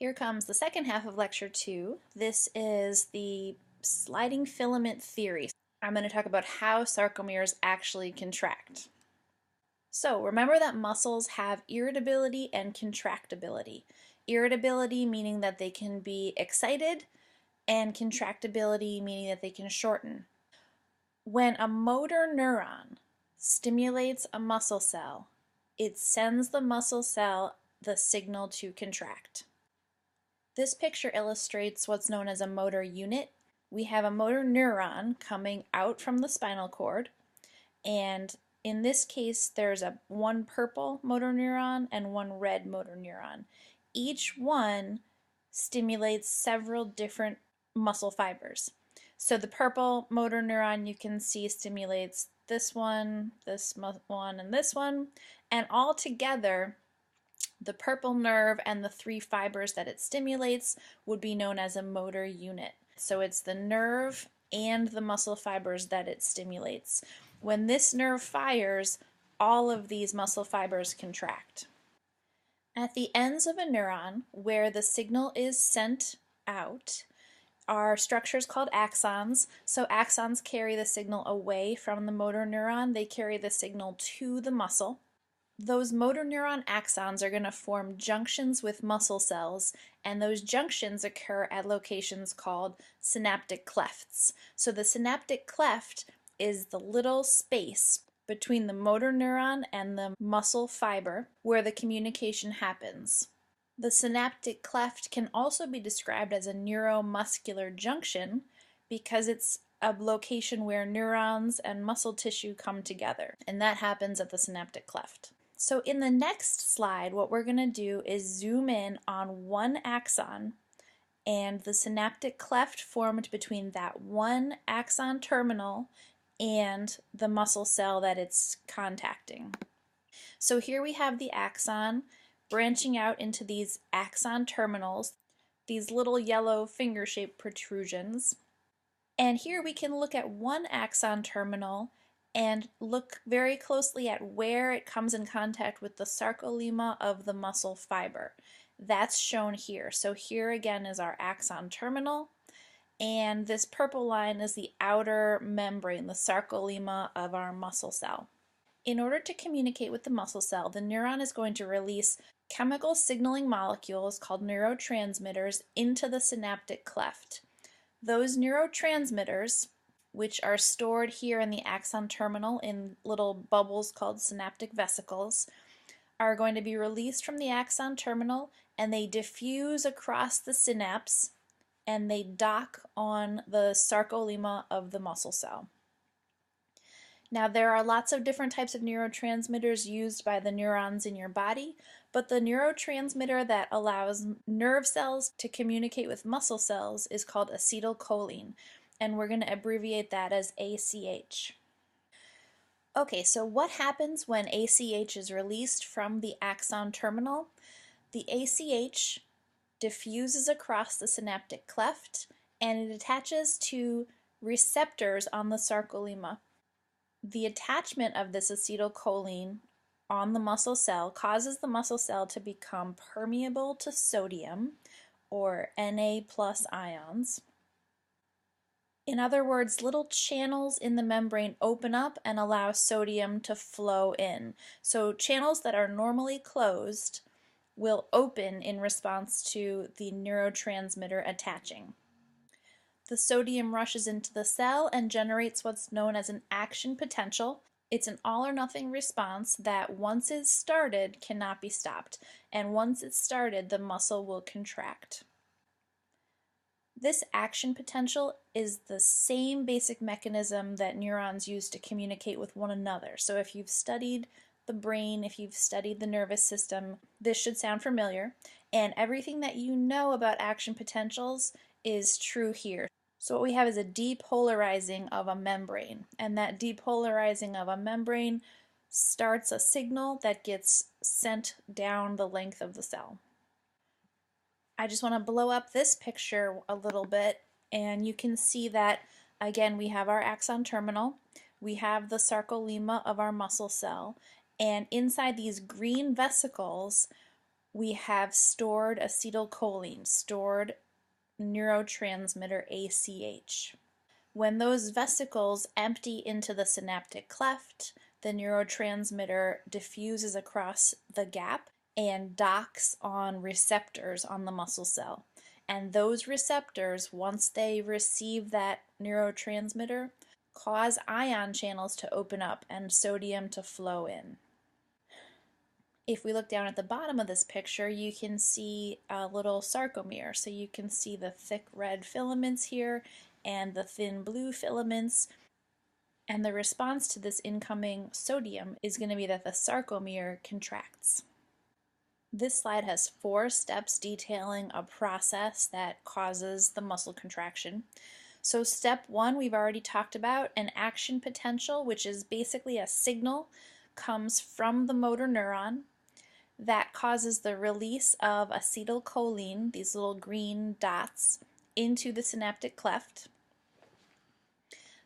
Here comes the second half of Lecture 2. This is the sliding filament theory. I'm going to talk about how sarcomeres actually contract. So remember that muscles have irritability and contractibility. Irritability meaning that they can be excited, and contractibility meaning that they can shorten. When a motor neuron stimulates a muscle cell, it sends the muscle cell the signal to contract. This picture illustrates what's known as a motor unit. We have a motor neuron coming out from the spinal cord, and in this case there's one purple motor neuron and one red motor neuron. Each one stimulates several different muscle fibers. So the purple motor neuron you can see stimulates this one, and this one, and all together the purple nerve and the three fibers that it stimulates would be known as a motor unit. So it's the nerve and the muscle fibers that it stimulates. When this nerve fires, all of these muscle fibers contract. At the ends of a neuron, where the signal is sent out, are structures called axons. So axons carry the signal away from the motor neuron. They carry the signal to the muscle. Those motor neuron axons are going to form junctions with muscle cells, and those junctions occur at locations called synaptic clefts. So the synaptic cleft is the little space between the motor neuron and the muscle fiber where the communication happens. The synaptic cleft can also be described as a neuromuscular junction because it's a location where neurons and muscle tissue come together, and that happens at the synaptic cleft. So in the next slide, what we're going to do is zoom in on one axon and the synaptic cleft formed between that one axon terminal and the muscle cell that it's contacting. So here we have the axon branching out into these axon terminals, these little yellow finger-shaped protrusions. And here we can look at one axon terminal and look very closely at where it comes in contact with the sarcolemma of the muscle fiber. That's shown here. So here again is our axon terminal, and this purple line is the outer membrane, the sarcolemma of our muscle cell. In order to communicate with the muscle cell, the neuron is going to release chemical signaling molecules called neurotransmitters into the synaptic cleft. Those neurotransmitters, which are stored here in the axon terminal in little bubbles called synaptic vesicles, are going to be released from the axon terminal, and they diffuse across the synapse and they dock on the sarcolemma of the muscle cell. Now, there are lots of different types of neurotransmitters used by the neurons in your body, but the neurotransmitter that allows nerve cells to communicate with muscle cells is called acetylcholine, and we're going to abbreviate that as ACH. Okay, so what happens when ACH is released from the axon terminal? The ACH diffuses across the synaptic cleft, and it attaches to receptors on the sarcolemma. The attachment of this acetylcholine on the muscle cell causes the muscle cell to become permeable to sodium, or Na plus ions. In other words, little channels in the membrane open up and allow sodium to flow in. So channels that are normally closed will open in response to the neurotransmitter attaching. The sodium rushes into the cell and generates what's known as an action potential. It's an all or nothing response that once it's started cannot be stopped, and once it's started the muscle will contract. This action potential is the same basic mechanism that neurons use to communicate with one another. So if you've studied the brain, if you've studied the nervous system, this should sound familiar, and everything that you know about action potentials is true here. So what we have is a depolarizing of a membrane, and that depolarizing of a membrane starts a signal that gets sent down the length of the cell. I just want to blow up this picture a little bit, and you can see that again we have our axon terminal, we have the sarcolemma of our muscle cell, and inside these green vesicles we have stored acetylcholine, stored neurotransmitter ACH. When those vesicles empty into the synaptic cleft, the neurotransmitter diffuses across the gap and docks on receptors on the muscle cell. And those receptors, once they receive that neurotransmitter, cause ion channels to open up and sodium to flow in. If we look down at the bottom of this picture, you can see a little sarcomere. So you can see the thick red filaments here and the thin blue filaments. And the response to this incoming sodium is going to be that the sarcomere contracts. This slide has 4 steps detailing a process that causes the muscle contraction. So step 1 we've already talked about, an action potential, which is basically a signal, comes from the motor neuron that causes the release of acetylcholine, these little green dots, into the synaptic cleft.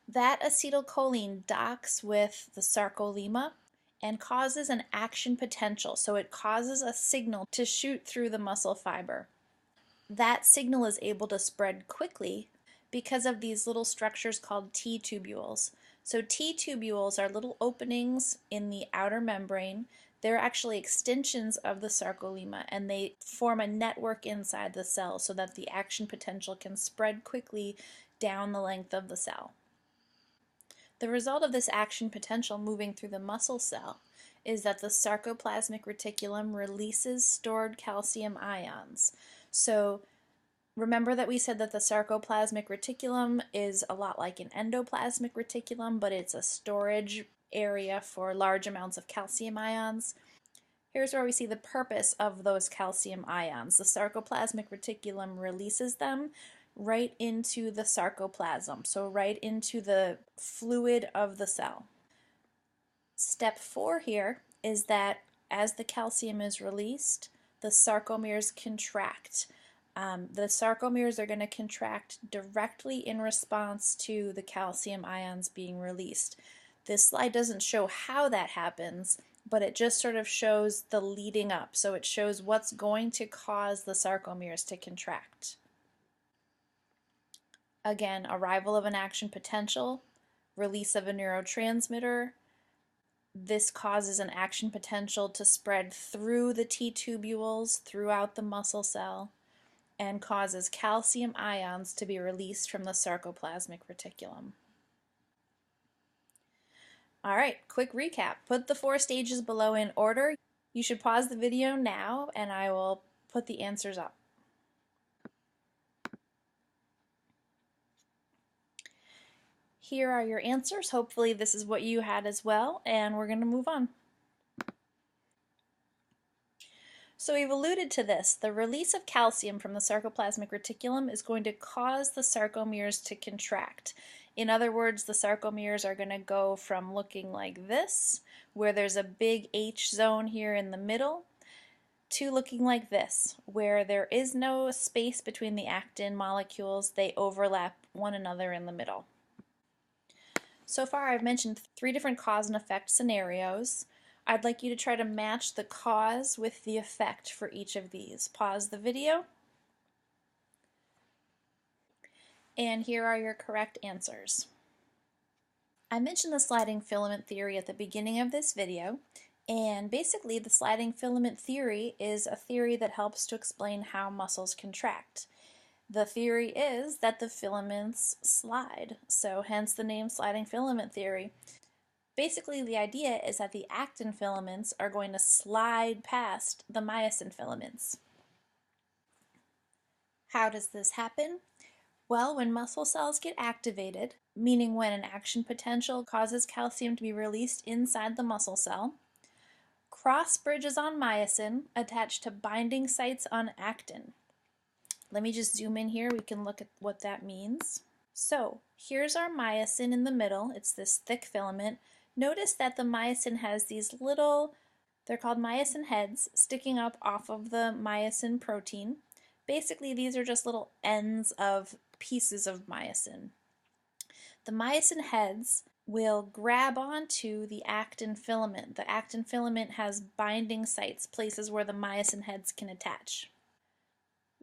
That acetylcholine docks with the sarcolemma and causes an action potential, so it causes a signal to shoot through the muscle fiber. That signal is able to spread quickly because of these little structures called T-tubules. So T-tubules are little openings in the outer membrane. They're actually extensions of the sarcolemma, and they form a network inside the cell so that the action potential can spread quickly down the length of the cell. The result of this action potential moving through the muscle cell is that the sarcoplasmic reticulum releases stored calcium ions. So remember that we said that the sarcoplasmic reticulum is a lot like an endoplasmic reticulum, but it's a storage area for large amounts of calcium ions. Here's where we see the purpose of those calcium ions. The sarcoplasmic reticulum releases them right into the sarcoplasm, so right into the fluid of the cell. Step 4 here is that as the calcium is released, the sarcomeres contract. The sarcomeres are going to contract directly in response to the calcium ions being released. This slide doesn't show how that happens, but it just sort of shows the leading up. So it shows what's going to cause the sarcomeres to contract. Again, arrival of an action potential, release of a neurotransmitter. This causes an action potential to spread through the T-tubules throughout the muscle cell and causes calcium ions to be released from the sarcoplasmic reticulum. All right, quick recap. Put the 4 stages below in order. You should pause the video now and I will put the answers up. Here are your answers. Hopefully this is what you had as well, and we're going to move on. So we've alluded to this. The release of calcium from the sarcoplasmic reticulum is going to cause the sarcomeres to contract. In other words, the sarcomeres are going to go from looking like this, where there's a big H zone here in the middle, to looking like this, where there is no space between the actin molecules. They overlap one another in the middle. So far I've mentioned 3 different cause and effect scenarios. I'd like you to try to match the cause with the effect for each of these. Pause the video. And here are your correct answers. I mentioned the sliding filament theory at the beginning of this video, and basically the sliding filament theory is a theory that helps to explain how muscles contract. The theory is that the filaments slide, so hence the name sliding filament theory. Basically, the idea is that the actin filaments are going to slide past the myosin filaments. How does this happen? Well, when muscle cells get activated, meaning when an action potential causes calcium to be released inside the muscle cell, cross bridges on myosin attach to binding sites on actin. Let me just zoom in here. We can look at what that means. So here's our myosin in the middle. It's this thick filament. Notice that the myosin has these little, they're called myosin heads, sticking up off of the myosin protein. Basically, these are just little ends of pieces of myosin. The myosin heads will grab onto the actin filament. The actin filament has binding sites, places where the myosin heads can attach.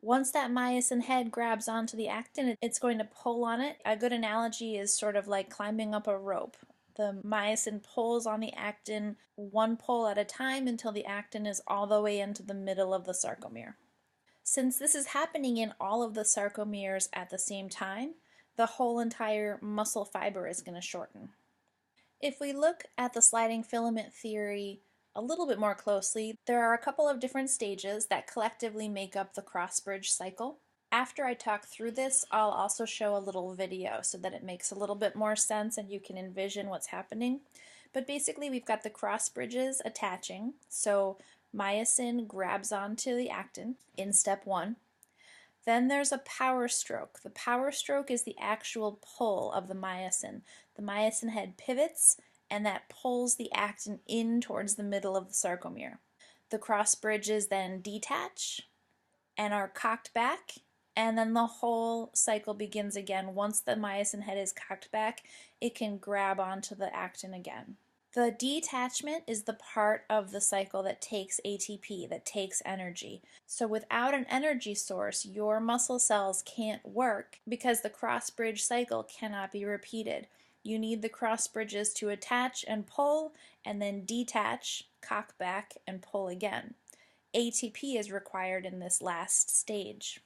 Once that myosin head grabs onto the actin, it's going to pull on it. A good analogy is sort of like climbing up a rope. The myosin pulls on the actin one pull at a time until the actin is all the way into the middle of the sarcomere. Since this is happening in all of the sarcomeres at the same time, the whole entire muscle fiber is going to shorten. If we look at the sliding filament theory a little bit more closely, there are a couple of different stages that collectively make up the cross-bridge cycle. After I talk through this, I'll also show a little video so that it makes a little bit more sense and you can envision what's happening. But basically we've got the cross bridges attaching, so myosin grabs onto the actin in step 1. Then there's a power stroke. The power stroke is the actual pull of the myosin. The myosin head pivots and that pulls the actin in towards the middle of the sarcomere. The cross bridges then detach and are cocked back, and then the whole cycle begins again. Once the myosin head is cocked back, it can grab onto the actin again. The detachment is the part of the cycle that takes ATP, that takes energy. So without an energy source, your muscle cells can't work because the cross-bridge cycle cannot be repeated. You need the cross bridges to attach and pull, and then detach, cock back, and pull again. ATP is required in this last stage.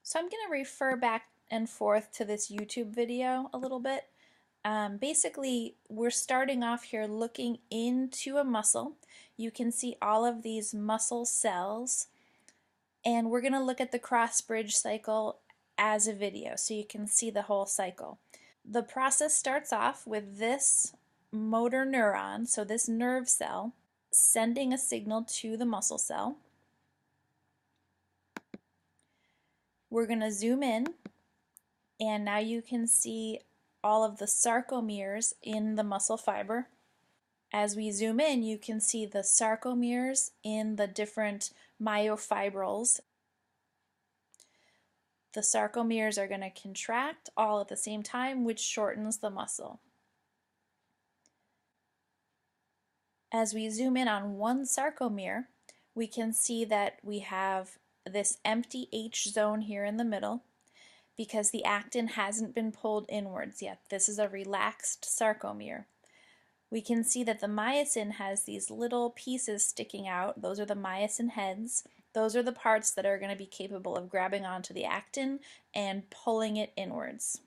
So I'm going to refer back and forth to this YouTube video a little bit. Basically, we're starting off here looking into a muscle. You can see all of these muscle cells, and we're going to look at the cross-bridge cycle as a video so you can see the whole cycle. The process starts off with this motor neuron, so this nerve cell, sending a signal to the muscle cell. We're going to zoom in, and now you can see all of the sarcomeres in the muscle fiber. As we zoom in, you can see the sarcomeres in the different myofibrils. The sarcomeres are going to contract all at the same time, which shortens the muscle. As we zoom in on one sarcomere, we can see that we have this empty H zone here in the middle because the actin hasn't been pulled inwards yet. This is a relaxed sarcomere. We can see that the myosin has these little pieces sticking out. Those are the myosin heads. Those are the parts that are going to be capable of grabbing onto the actin and pulling it inwards.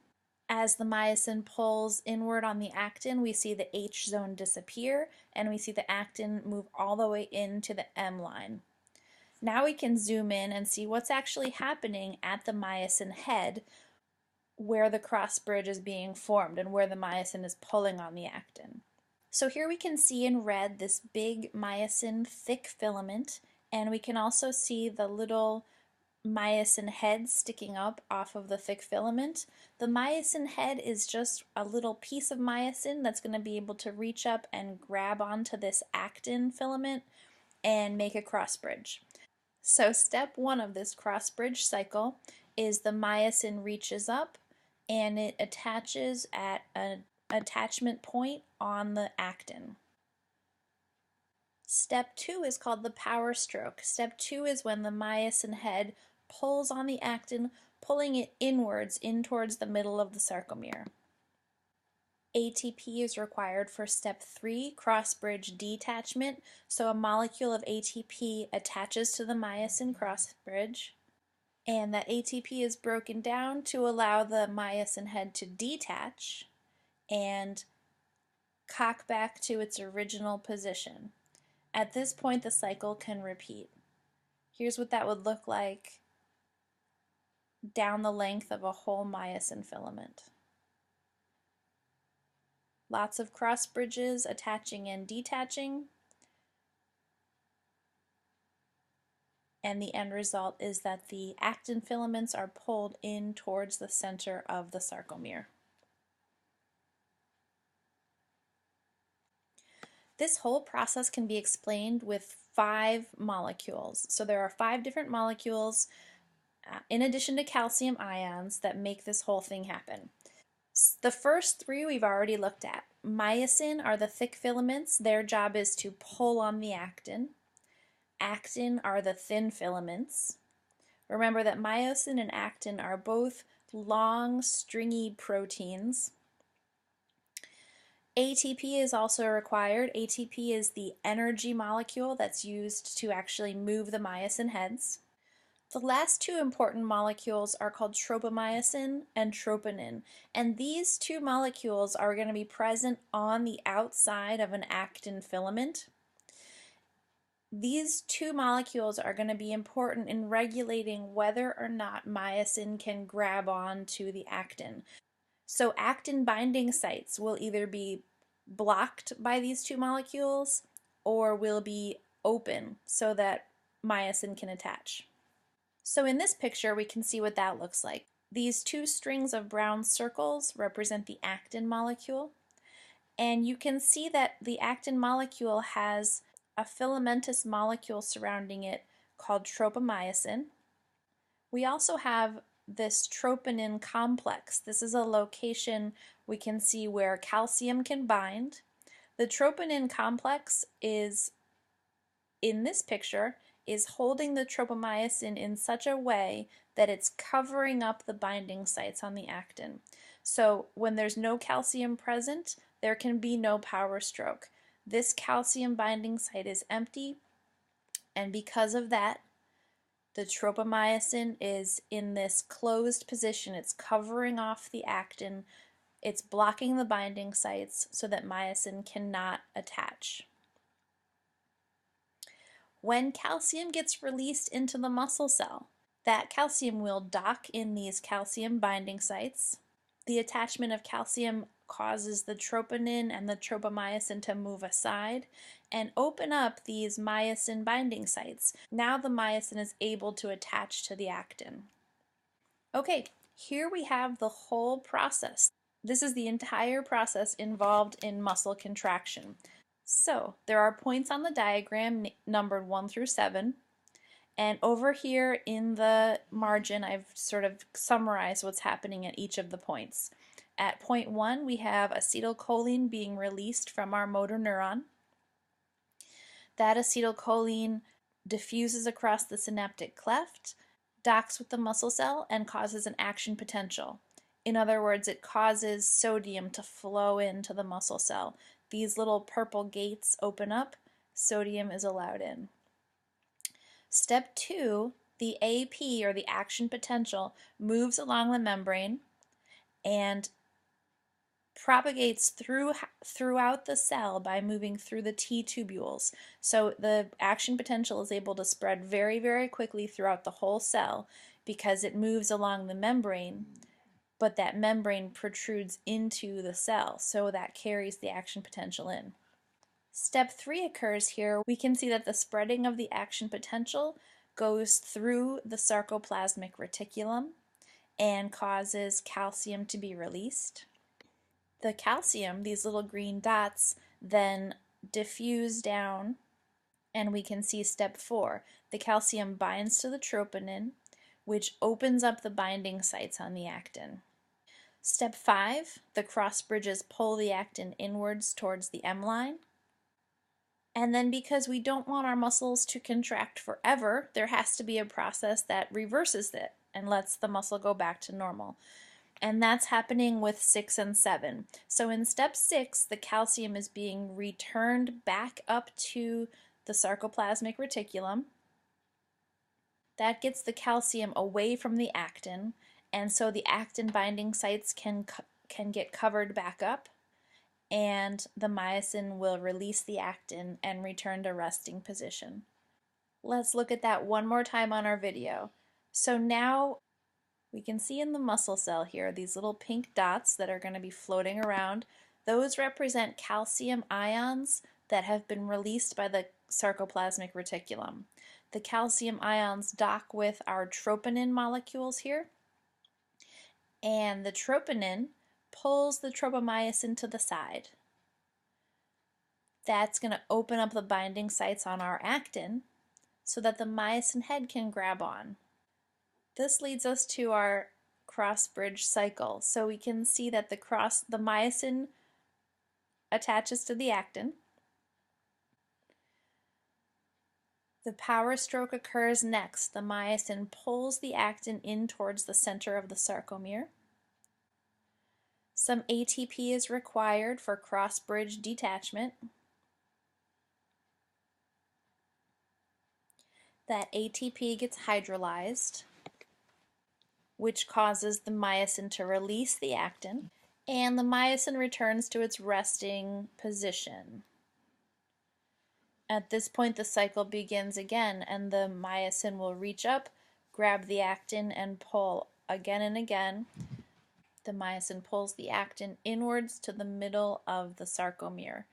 As the myosin pulls inward on the actin, we see the H zone disappear and we see the actin move all the way into the M line. Now we can zoom in and see what's actually happening at the myosin head where the cross bridge is being formed and where the myosin is pulling on the actin. So here we can see in red this big myosin thick filament, and we can also see the little myosin head sticking up off of the thick filament. The myosin head is just a little piece of myosin that's going to be able to reach up and grab onto this actin filament and make a cross bridge. So step 1 of this cross bridge cycle is the myosin reaches up and it attaches at an attachment point on the actin. Step 2 is called the power stroke. Step 2 is when the myosin head pulls on the actin, pulling it inwards in towards the middle of the sarcomere. ATP is required for step 3, cross-bridge detachment. So a molecule of ATP attaches to the myosin cross-bridge, and that ATP is broken down to allow the myosin head to detach and cock back to its original position. At this point, the cycle can repeat. Here's what that would look like down the length of a whole myosin filament. Lots of cross bridges attaching and detaching. And the end result is that the actin filaments are pulled in towards the center of the sarcomere. This whole process can be explained with 5 molecules. So there are 5 different molecules in addition to calcium ions that make this whole thing happen. The first three we've already looked at. Myosin are the thick filaments. Their job is to pull on the actin. Actin are the thin filaments. Remember that myosin and actin are both long, stringy proteins. ATP is also required. ATP is the energy molecule that's used to actually move the myosin heads. The last two important molecules are called tropomyosin and troponin, and these two molecules are going to be present on the outside of an actin filament. These two molecules are going to be important in regulating whether or not myosin can grab on to the actin. So actin binding sites will either be blocked by these two molecules or will be open so that myosin can attach. So in this picture, we can see what that looks like. These two strings of brown circles represent the actin molecule, and you can see that the actin molecule has a filamentous molecule surrounding it called tropomyosin. We also have this troponin complex. This is a location we can see where calcium can bind. The troponin complex is, in this picture, is holding the tropomyosin in such a way that it's covering up the binding sites on the actin. So when there's no calcium present, there can be no power stroke. This calcium binding site is empty, and because of that, the tropomyosin is in this closed position. It's covering off the actin. It's blocking the binding sites so that myosin cannot attach. When calcium gets released into the muscle cell, that calcium will dock in these calcium binding sites. The attachment of calcium causes the troponin and the tropomyosin to move aside and open up these myosin binding sites. Now the myosin is able to attach to the actin. Okay, here we have the whole process. This is the entire process involved in muscle contraction. So there are points on the diagram numbered 1 through 7, and over here in the margin I've sort of summarized what's happening at each of the points. At point 1 we have acetylcholine being released from our motor neuron. That acetylcholine diffuses across the synaptic cleft, docks with the muscle cell, and causes an action potential. In other words, it causes sodium to flow into the muscle cell. These little purple gates open up, sodium is allowed in. Step 2, the AP, or the action potential, moves along the membrane and propagates throughout the cell by moving through the T tubules. So the action potential is able to spread very, very quickly throughout the whole cell because it moves along the membrane, but that membrane protrudes into the cell, so that carries the action potential in. Step 3 occurs here. We can see that the spreading of the action potential goes through the sarcoplasmic reticulum and causes calcium to be released. The calcium, these little green dots, then diffuse down, and we can see step 4. The calcium binds to the troponin, which opens up the binding sites on the actin. Step 5, the cross bridges pull the actin inwards towards the M line. And then because we don't want our muscles to contract forever, there has to be a process that reverses it and lets the muscle go back to normal. And that's happening with 6 and 7. So in step 6, the calcium is being returned back up to the sarcoplasmic reticulum. That gets the calcium away from the actin, and so the actin binding sites can get covered back up, and the myosin will release the actin and return to resting position. Let's look at that one more time on our video. So now we can see in the muscle cell here these little pink dots that are going to be floating around. Those represent calcium ions that have been released by the sarcoplasmic reticulum. The calcium ions dock with our troponin molecules here, and the troponin pulls the tropomyosin to the side. That's going to open up the binding sites on our actin so that the myosin head can grab on. This leads us to our cross-bridge cycle. So we can see that the myosin attaches to the actin. The power stroke occurs next. The myosin pulls the actin in towards the center of the sarcomere. Some ATP is required for cross-bridge detachment. That ATP gets hydrolyzed, which causes the myosin to release the actin, and the myosin returns to its resting position. At this point, the cycle begins again, and the myosin will reach up, grab the actin, and pull again and again. The myosin pulls the actin inwards to the middle of the sarcomere.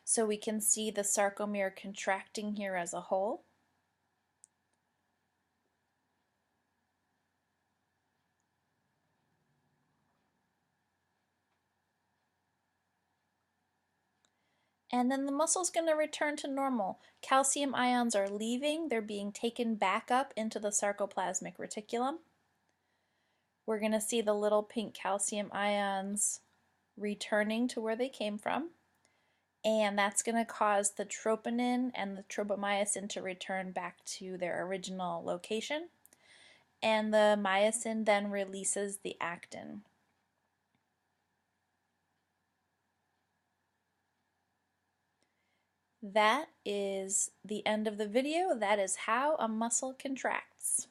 So we can see the sarcomere contracting here as a whole. And then the muscle's going to return to normal. Calcium ions are leaving. They're being taken back up into the sarcoplasmic reticulum. We're going to see the little pink calcium ions returning to where they came from. And that's going to cause the troponin and the tropomyosin to return back to their original location. And the myosin then releases the actin. That is the end of the video. That is how a muscle contracts.